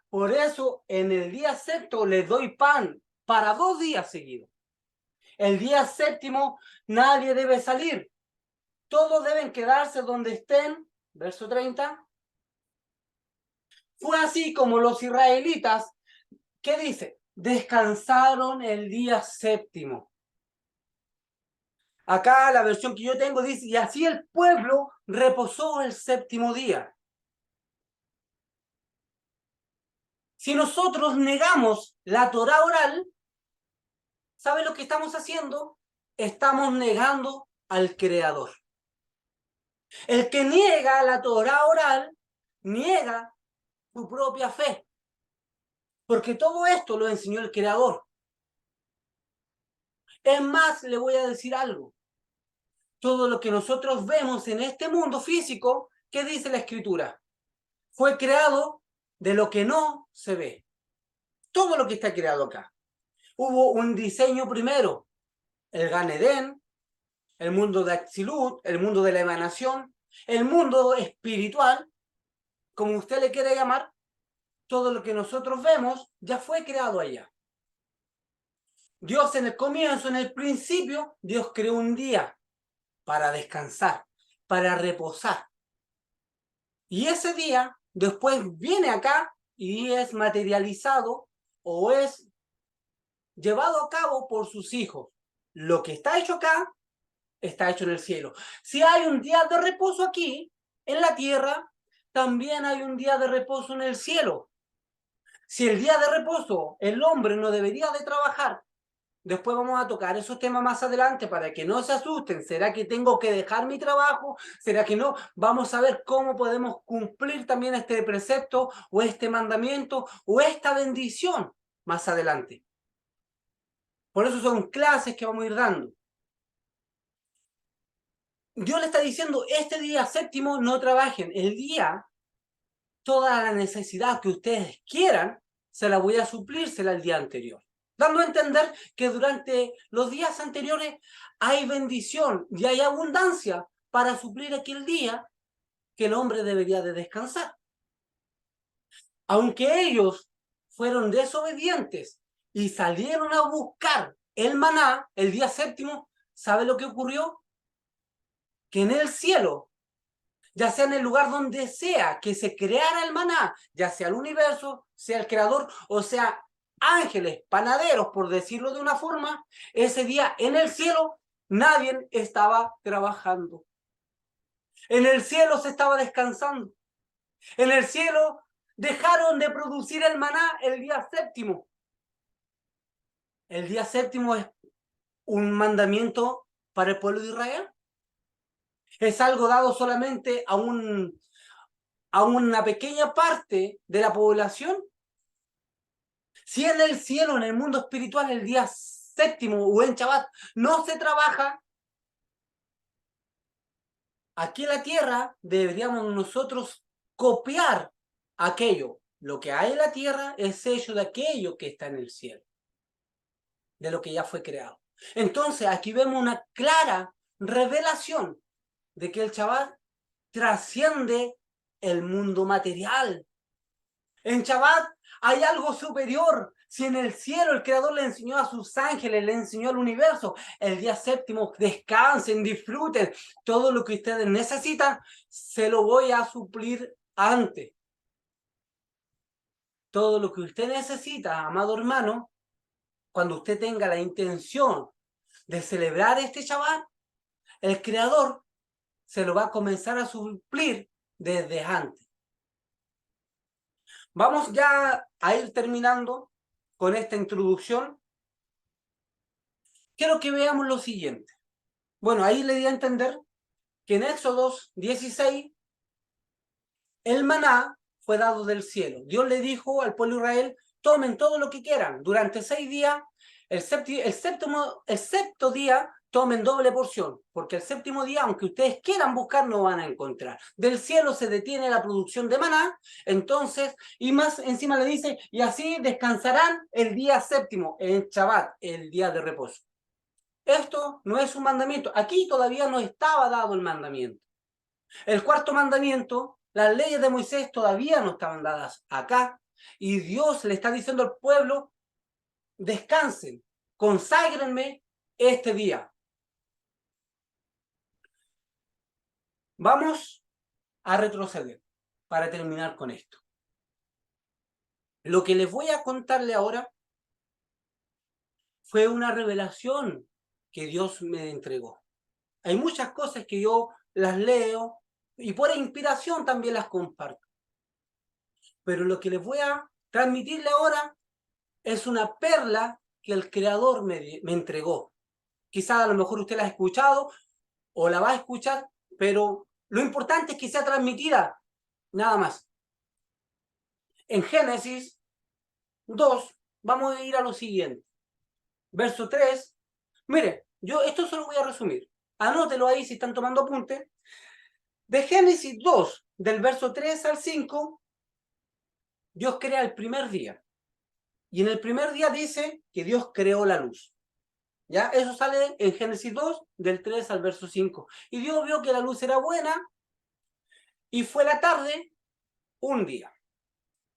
Por eso, en el día sexto les doy pan para 2 días seguidos. El día séptimo nadie debe salir. Todos deben quedarse donde estén. Verso 30. Fue así como los israelitas, ¿qué dice? Descansaron el día séptimo. Acá la versión que yo tengo dice, y así el pueblo reposó el séptimo día. Si nosotros negamos la Torá oral, ¿sabe lo que estamos haciendo? Estamos negando al Creador. El que niega la Torá oral, niega su propia fe. Porque todo esto lo enseñó el Creador. Es más, le voy a decir algo. Todo lo que nosotros vemos en este mundo físico, ¿qué dice la Escritura? Fue creado de lo que no se ve. Todo lo que está creado acá. Hubo un diseño primero, el Gan Edén, el mundo de Atzilut, el mundo de la emanación, el mundo espiritual, como usted le quiera llamar, todo lo que nosotros vemos ya fue creado allá. Dios en el comienzo, en el principio, Dios creó un día para descansar, para reposar. Y ese día después viene acá y es materializado o es llevado a cabo por sus hijos. Lo que está hecho acá está hecho en el cielo. Si hay un día de reposo aquí, en la tierra, también hay un día de reposo en el cielo. Si el día de reposo el hombre no debería de trabajar, después vamos a tocar esos temas más adelante para que no se asusten. ¿Será que tengo que dejar mi trabajo? ¿Será que no? Vamos a ver cómo podemos cumplir también este precepto o este mandamiento o esta bendición más adelante. Por eso son clases que vamos a ir dando. Dios le está diciendo, este día séptimo no trabajen. El día, toda la necesidad que ustedes quieran, se la voy a suplírsela el día anterior. Dando a entender que durante los días anteriores hay bendición y hay abundancia para suplir aquel día que el hombre debería de descansar. Aunque ellos fueron desobedientes y salieron a buscar el maná el día séptimo, ¿sabe lo que ocurrió? Que en el cielo, ya sea en el lugar donde sea que se creara el maná, ya sea el universo, sea el creador, o sea ángeles, panaderos, por decirlo de una forma, ese día en el cielo nadie estaba trabajando. En el cielo se estaba descansando. En el cielo dejaron de producir el maná el día séptimo. El día séptimo es un mandamiento para el pueblo de Israel. Es algo dado solamente a una pequeña parte de la población. Si en el cielo, en el mundo espiritual, el día séptimo o en Shabbat no se trabaja, aquí en la tierra deberíamos nosotros copiar aquello. Lo que hay en la tierra es hecho de aquello que está en el cielo, de lo que ya fue creado. Entonces aquí vemos una clara revelación de que el Shabbat trasciende el mundo material. En Shabbat hay algo superior. Si en el cielo el Creador le enseñó a sus ángeles, le enseñó al universo, el día séptimo descansen, disfruten, todo lo que ustedes necesitan, se lo voy a suplir antes. Todo lo que usted necesita, amado hermano, cuando usted tenga la intención de celebrar este Shabbat, el Creador se lo va a comenzar a suplir desde antes. Vamos ya a ir terminando con esta introducción. Quiero que veamos lo siguiente. Bueno, ahí le di a entender que en Éxodo 16 el maná fue dado del cielo. Dios le dijo al pueblo de Israel, tomen todo lo que quieran. Durante 6 días, el séptimo día, tomen doble porción, porque el séptimo día, aunque ustedes quieran buscar, no van a encontrar. Del cielo se detiene la producción de maná, entonces, y más encima le dice, y así descansarán el día séptimo, en Shabbat, el día de reposo. Esto no es un mandamiento. Aquí todavía no estaba dado el mandamiento. El cuarto mandamiento, las leyes de Moisés todavía no estaban dadas acá. Y Dios le está diciendo al pueblo, descansen, conságrenme este día. Vamos a retroceder para terminar con esto. Lo que les voy a contarle ahora fue una revelación que Dios me entregó. Hay muchas cosas que yo las leo y por inspiración también las comparto. Pero lo que les voy a transmitirle ahora es una perla que el Creador me entregó. Quizás a lo mejor usted la ha escuchado o la va a escuchar, pero lo importante es que sea transmitida, nada más. En Génesis 2, vamos a ir a lo siguiente. Verso 3. Mire, yo esto se lo voy a resumir. Anótelo ahí si están tomando apunte. De Génesis 2, del verso 3 al 5, Dios crea el primer día. Y en el primer día dice que Dios creó la luz. ¿Ya? Eso sale en Génesis 2, del 3 al verso 5. Y Dios vio que la luz era buena y fue la tarde un día.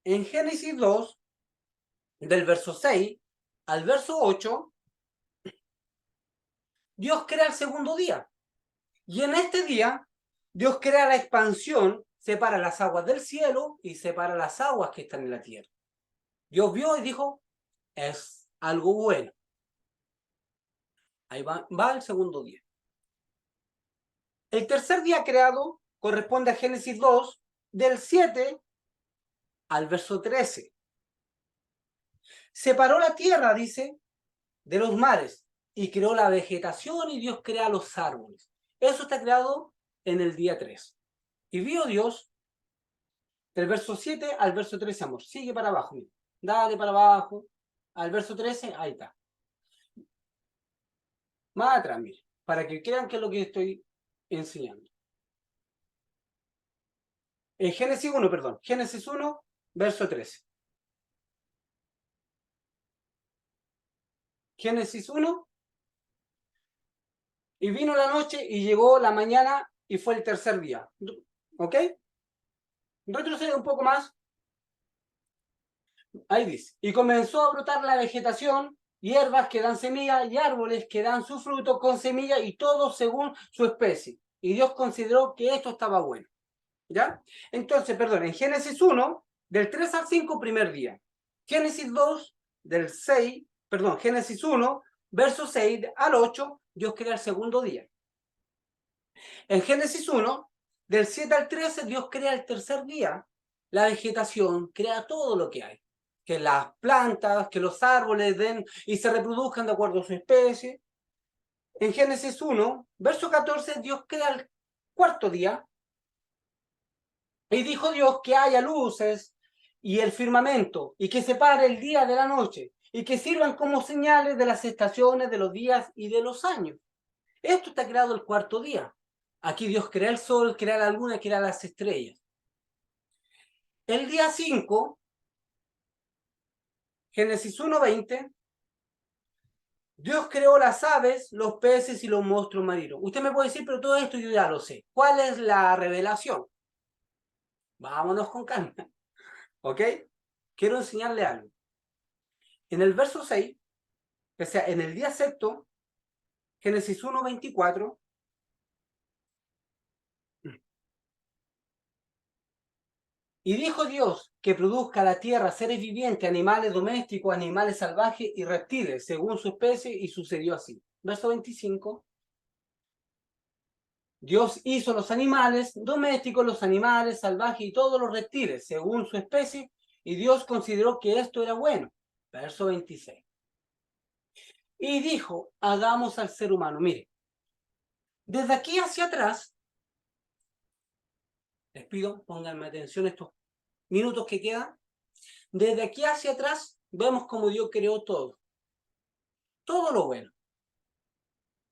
En Génesis 2, del verso 6 al verso 8, Dios crea el segundo día. Y en este día, Dios crea la expansión, separa las aguas del cielo y separa las aguas que están en la tierra. Dios vio y dijo, es algo bueno. Ahí va el segundo día. El tercer día creado corresponde a Génesis 2, del 7 al verso 13. Separó la tierra, dice, de los mares y creó la vegetación y Dios crea los árboles. Eso está creado en el día 3. Y vio Dios, del verso 7 al verso 13, amor. Sigue para abajo, mira. Dale para abajo. Al verso 13, ahí está. Más atrás, mire. Para que crean que es lo que estoy enseñando. En Génesis 1, perdón. Génesis 1, verso 13. Génesis 1. Y vino la noche y llegó la mañana y fue el tercer día. ¿Ok? Retrocede un poco más. Ahí dice. Y comenzó a brotar la vegetación, hierbas que dan semilla y árboles que dan su fruto con semilla y todo según su especie. Y Dios consideró que esto estaba bueno. ¿Ya? Entonces, perdón, en Génesis 1, del 3 al 5, primer día. Génesis 2, del 6, perdón, Génesis 1, verso 6 al 8, Dios crea el segundo día. En Génesis 1, del 7 al 13, Dios crea el tercer día. La vegetación crea todo lo que hay. Que las plantas, que los árboles den y se reproduzcan de acuerdo a su especie. En Génesis 1, verso 14, Dios crea el cuarto día. Y dijo Dios que haya luces y el firmamento, y que separe el día de la noche, y que sirvan como señales de las estaciones, de los días y de los años. Esto está creado el cuarto día. Aquí Dios crea el sol, crea la luna, crea las estrellas. El día 5, Génesis 1:20, Dios creó las aves, los peces y los monstruos marinos. Usted me puede decir, pero todo esto yo ya lo sé. ¿Cuál es la revelación? Vámonos con calma. ¿Ok? Quiero enseñarle algo. En el verso 6, o sea, en el día sexto, Génesis 1:24, y dijo Dios que produzca la tierra seres vivientes, animales domésticos, animales salvajes y reptiles, según su especie, y sucedió así. Verso 25. Dios hizo los animales domésticos, los animales salvajes y todos los reptiles, según su especie, y Dios consideró que esto era bueno. Verso 26. Y dijo, hagamos al ser humano. Mire, desde aquí hacia atrás, les pido, pónganme atención estos minutos que quedan. Desde aquí hacia atrás, vemos cómo Dios creó todo. Todo lo bueno.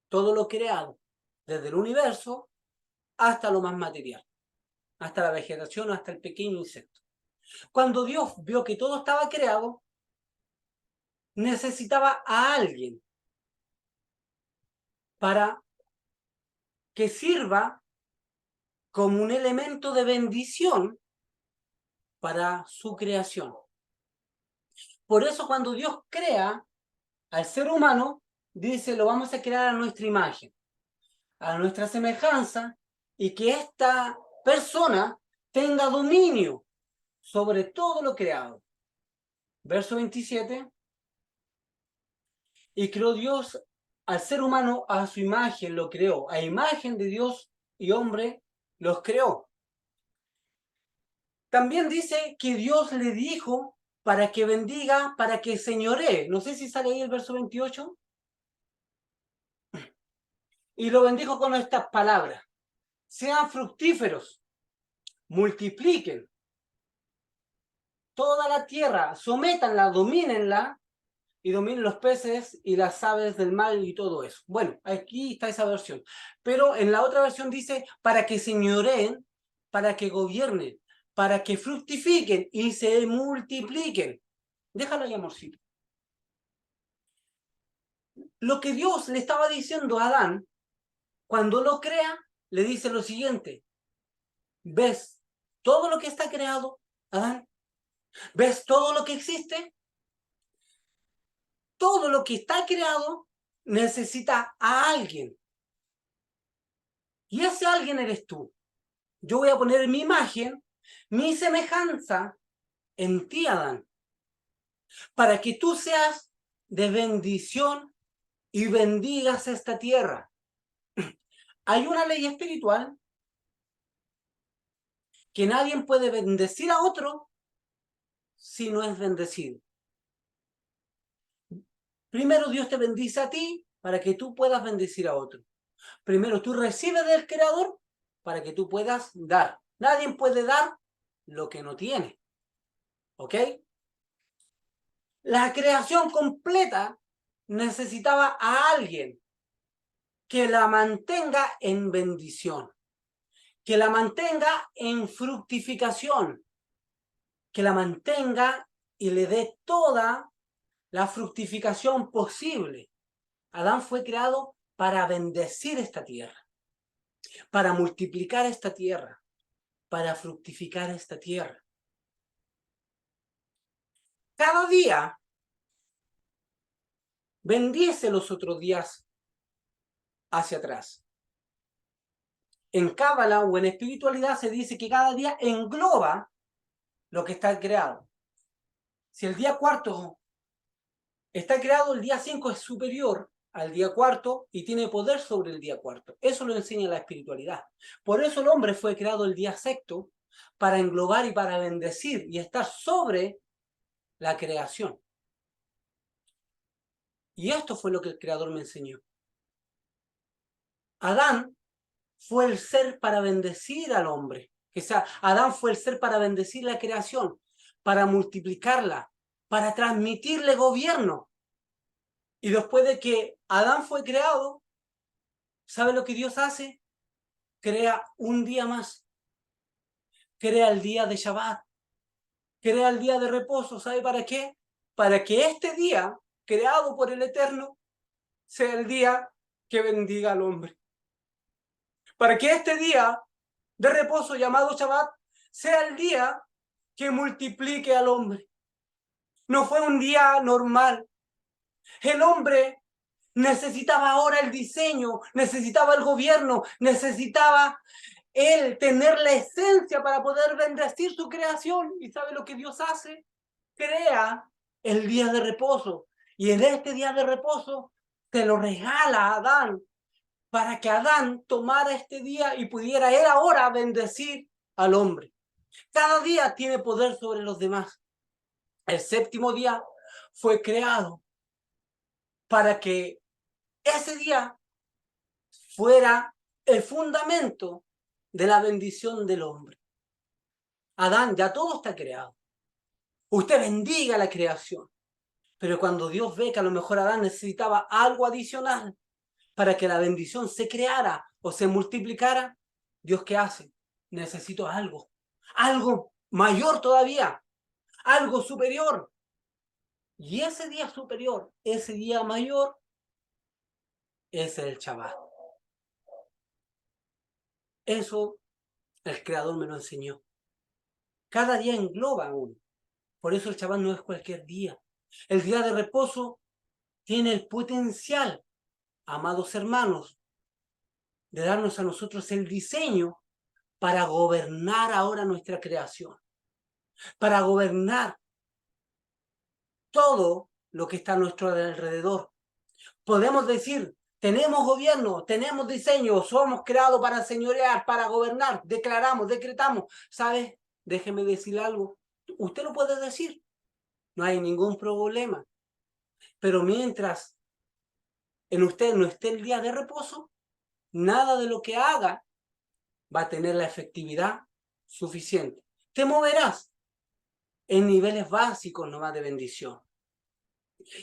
Todo lo creado. Desde el universo hasta lo más material. Hasta la vegetación, hasta el pequeño insecto. Cuando Dios vio que todo estaba creado, necesitaba a alguien para que sirva como un elemento de bendición para su creación. Por eso cuando Dios crea al ser humano, dice, lo vamos a crear a nuestra imagen, a nuestra semejanza, y que esta persona tenga dominio sobre todo lo creado. Verso 27. Y creó Dios al ser humano a su imagen lo creó, a imagen de Dios y hombre los creó. También dice que Dios le dijo para que bendiga, para que señoree. No sé si sale ahí el verso 28. Y lo bendijo con estas palabras: sean fructíferos, multipliquen toda la tierra, sométanla, domínenla, y dominen los peces y las aves del mar y todo eso. Bueno, aquí está esa versión. Pero en la otra versión dice, para que señoreen, para que gobiernen, para que fructifiquen y se multipliquen. Déjalo ahí, amorcito. Lo que Dios le estaba diciendo a Adán, cuando lo crea, le dice lo siguiente: ¿ves todo lo que está creado, Adán? ¿Ves todo lo que existe? Todo lo que está creado necesita a alguien. Y ese alguien eres tú. Yo voy a poner mi imagen, mi semejanza en ti, Adán, para que tú seas de bendición y bendigas esta tierra. Hay una ley espiritual que nadie puede bendecir a otro si no es bendecido. Primero Dios te bendice a ti para que tú puedas bendecir a otro. Primero tú recibes del Creador para que tú puedas dar. Nadie puede dar lo que no tiene. ¿Ok? La creación completa necesitaba a alguien que la mantenga en bendición, que la mantenga en fructificación, que la mantenga y le dé toda la fructificación posible. Adán fue creado para bendecir esta tierra, para multiplicar esta tierra, para fructificar esta tierra. Cada día bendice los otros días hacia atrás. En Cábala o en espiritualidad se dice que cada día engloba lo que está creado. Si el día cuarto está creado, el día 5 es superior al día cuarto y tiene poder sobre el día cuarto. Eso lo enseña la espiritualidad. Por eso el hombre fue creado el día sexto, para englobar y para bendecir y estar sobre la creación. Y esto fue lo que el Creador me enseñó. Adán fue el ser para bendecir al hombre. O sea, Adán fue el ser para bendecir la creación, para multiplicarla, para transmitirle gobierno. Y después de que Adán fue creado, ¿sabe lo que Dios hace? Crea un día más. Crea el día de Shabbat. Crea el día de reposo. ¿Sabe para qué? Para que este día, creado por el Eterno, sea el día que bendiga al hombre. Para que este día de reposo llamado Shabbat sea el día que multiplique al hombre. No fue un día normal. El hombre necesitaba ahora el diseño, necesitaba el gobierno, necesitaba él tener la esencia para poder bendecir su creación. ¿Y sabe lo que Dios hace? Crea el día de reposo. Y en este día de reposo te lo regala a Adán, para que Adán tomara este día y pudiera él ahora bendecir al hombre. Cada día tiene poder sobre los demás. El séptimo día fue creado para que ese día fuera el fundamento de la bendición del hombre. Adán, ya todo está creado. Usted bendiga la creación. Pero cuando Dios ve que a lo mejor Adán necesitaba algo adicional para que la bendición se creara o se multiplicara, ¿Dios qué hace? Necesito algo. Algo mayor todavía. Algo superior. Y ese día superior, ese día mayor, es el Shabbat. Eso el Creador me lo enseñó. Cada día engloba uno. Por eso el Shabbat no es cualquier día. El día de reposo tiene el potencial, amados hermanos, de darnos a nosotros el diseño para gobernar ahora nuestra creación. Para gobernar todo lo que está a nuestro alrededor. Podemos decir, tenemos gobierno, tenemos diseño, somos creados para señorear, para gobernar, declaramos, decretamos. ¿Sabes? Déjeme decir algo. Usted lo puede decir, no hay ningún problema. Pero mientras en usted no esté el día de reposo, nada de lo que haga va a tener la efectividad suficiente. Te moverás en niveles básicos nomás de bendición.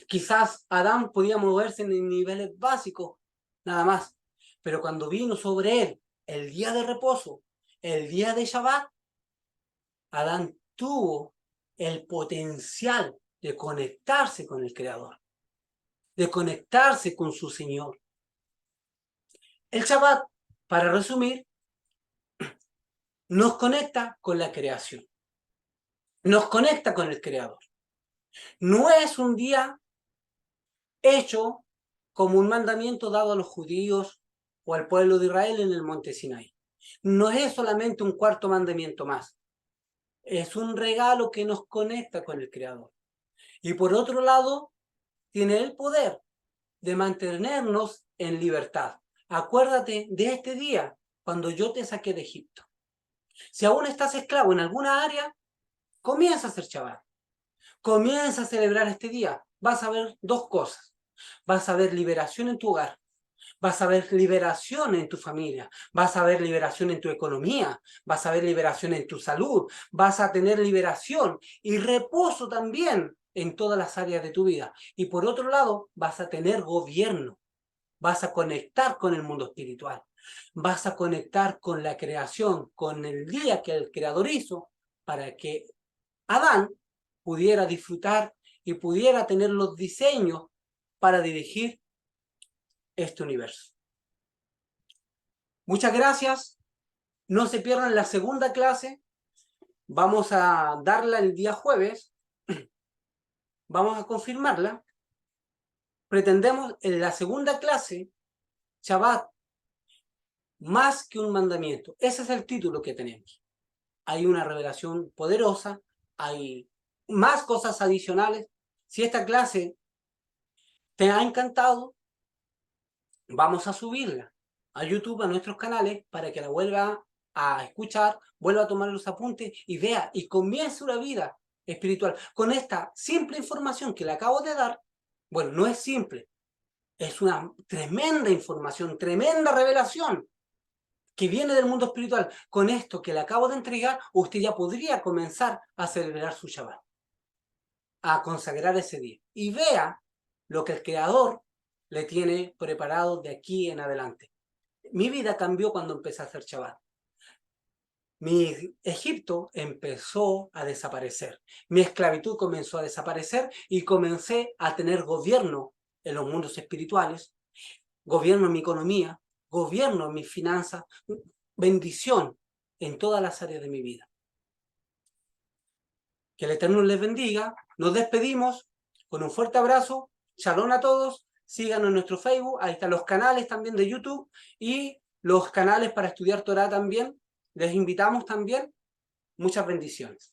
Quizás Adán podía moverse en niveles básicos, nada más. Pero cuando vino sobre él el día de reposo, el día de Shabbat, Adán tuvo el potencial de conectarse con el Creador, de conectarse con su Señor. El Shabbat, para resumir, nos conecta con la creación, nos conecta con el Creador. No es un día hecho como un mandamiento dado a los judíos o al pueblo de Israel en el monte Sinai. No es solamente un cuarto mandamiento más, es un regalo que nos conecta con el Creador. Y por otro lado, tiene el poder de mantenernos en libertad. Acuérdate de este día, cuando yo te saqué de Egipto. Si aún estás esclavo en alguna área, comienza a hacer Shabbat. Comienza a celebrar este día. Vas a ver dos cosas. Vas a ver liberación en tu hogar. Vas a ver liberación en tu familia, vas a ver liberación en tu economía, vas a ver liberación en tu salud, vas a tener liberación y reposo también en todas las áreas de tu vida. Y por otro lado, vas a tener gobierno, vas a conectar con el mundo espiritual, vas a conectar con la creación, con el día que el Creador hizo para que Adán pudiera disfrutar y pudiera tener los diseños para dirigir este universo. Muchas gracias. No se pierdan la segunda clase. Vamos a darla el día jueves. Vamos a confirmarla. Pretendemos en la segunda clase, Shabbat, más que un mandamiento. Ese es el título que tenemos. Hay una revelación poderosa, hay más cosas adicionales. Si esta clase te ha encantado, vamos a subirla a YouTube, a nuestros canales, para que la vuelva a escuchar, vuelva a tomar los apuntes y vea y comience una vida espiritual. Con esta simple información que le acabo de dar, bueno, no es simple, es una tremenda información, tremenda revelación que viene del mundo espiritual. Con esto que le acabo de entregar, usted ya podría comenzar a celebrar su Shabbat, a consagrar ese día. Y vea lo que el Creador le tiene preparado de aquí en adelante. Mi vida cambió cuando empecé a hacer Shabbat. Mi Egipto empezó a desaparecer. Mi esclavitud comenzó a desaparecer y comencé a tener gobierno en los mundos espirituales, gobierno en mi economía, gobierno en mis finanzas, bendición en todas las áreas de mi vida. Que el Eterno les bendiga. Nos despedimos con un fuerte abrazo. Shalom a todos. Síganos en nuestro Facebook. Ahí están los canales también de YouTube y los canales para estudiar Torah también. Les invitamos también. Muchas bendiciones.